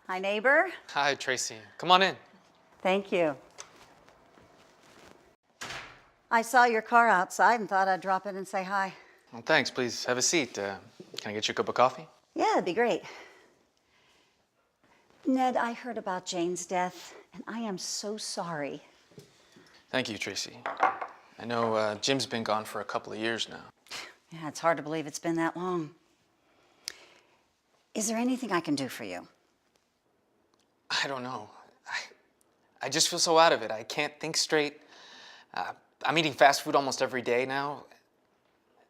Hi, neighbor. Hi, Tracy. Come on in. Thank you. I saw your car outside and thought I'd drop in and say hi. Well, thanks. Please have a seat. Can I get you a cup of coffee? Yeah, it'd be great. Ned, I heard about Jane's death, and I am so sorry. Thank you, Tracy. I know Jim's been gone for a couple of years now. Yeah, it's hard to believe it's been that long. Is there anything I can do for you? I don't know. I just feel so out of it. I can't think straight. I'm eating fast food almost every day now.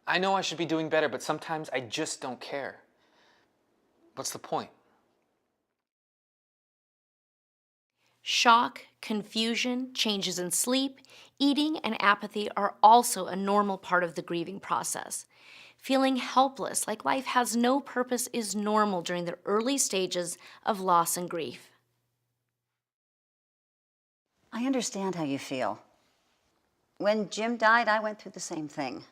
I know I should be doing better, but sometimes I just don't care. What's the point? Shock, confusion, changes in sleep, eating, and apathy are also a normal part of the grieving process. Feeling helpless, like life has no purpose, is normal during the early stages of loss and grief. I understand how you feel. When Jim died, I went through the same thing.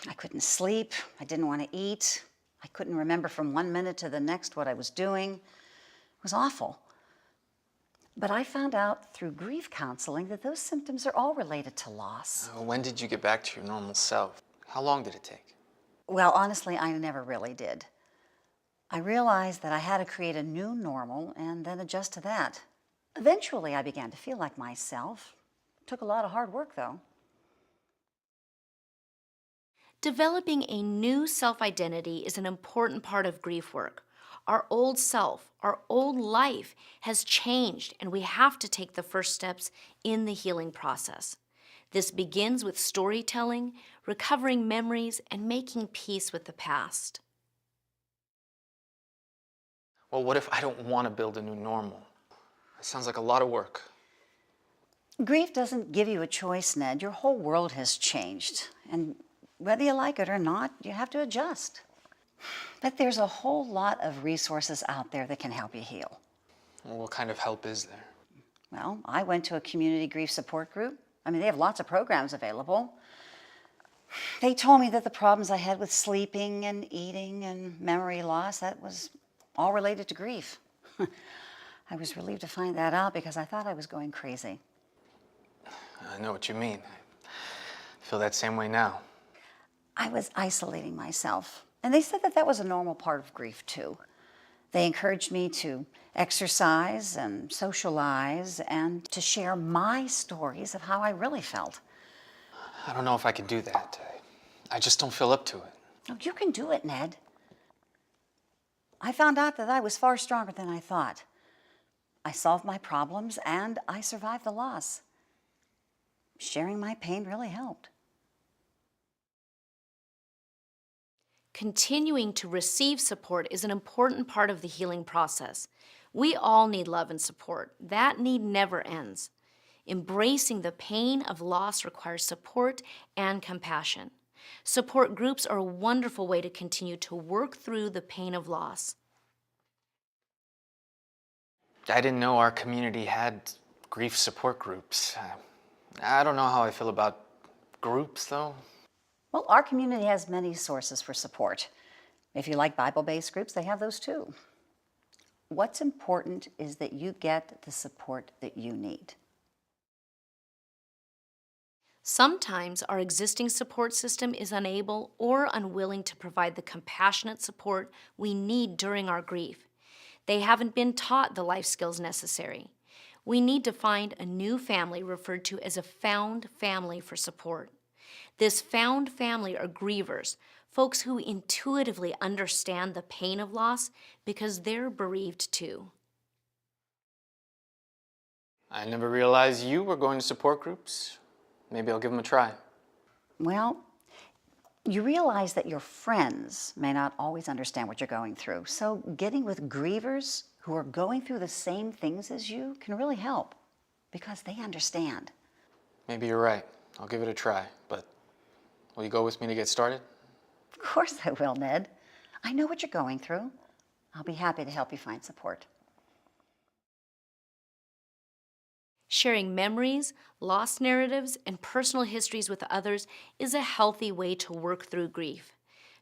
I couldn't sleep. I didn't want to eat. I couldn't remember from one minute to the next what I was doing. It was awful. But I found out through grief counseling that those symptoms are all related to loss. When did you get back to your normal self? How long did it take? Well, honestly, I never really did. I realized that I had to create a new normal and then adjust to that. Eventually, I began to feel like myself. It took a lot of hard work, though. Developing a new self-identity is an important part of grief work. Our old self, our old life has changed, and we have to take the first steps in the healing process. This begins with storytelling, recovering memories, and making peace with the past. Well, what if I don't want to build a new normal? That sounds like a lot of work. Grief doesn't give you a choice, Ned. Your whole world has changed. And whether you like it or not, you have to adjust. But there's a whole lot of resources out there that can help you heal. Well, what kind of help is there? Well, I went to a community grief support group. They have lots of programs available. They told me that the problems I had with sleeping and eating and memory loss, that was all related to grief. I was relieved to find that out because I thought I was going crazy. I know what you mean. I feel that same way now. I was isolating myself, and they said that that was a normal part of grief too. They encouraged me to exercise and socialize and to share my stories of how I really felt. I don't know if I can do that. I just don't feel up to it. Oh, you can do it, Ned. I found out that I was far stronger than I thought. I solved my problems and I survived the loss. Sharing my pain really helped. Continuing to receive support is an important part of the healing process. We all need love and support. That need never ends. Embracing the pain of loss requires support and compassion. Support groups are a wonderful way to continue to work through the pain of loss. I didn't know our community had grief support groups. I don't know how I feel about groups, though. Well, our community has many sources for support. If you like Bible-based groups, they have those too. What's important is that you get the support that you need. Sometimes our existing support system is unable or unwilling to provide the compassionate support we need during our grief. They haven't been taught the life skills necessary. We need to find a new family referred to as a found family for support. This found family are grievers, folks who intuitively understand the pain of loss because they're bereaved too. I never realized you were going to support groups. Maybe I'll give them a try. Well, you realize that your friends may not always understand what you're going through. So getting with grievers who are going through the same things as you can really help because they understand. Maybe you're right. I'll give it a try, but will you go with me to get started? Of course I will, Ned. I know what you're going through. I'll be happy to help you find support. Sharing memories, lost narratives, and personal histories with others is a healthy way to work through grief.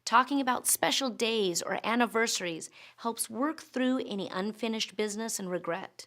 Talking about special days or anniversaries helps work through any unfinished business and regret.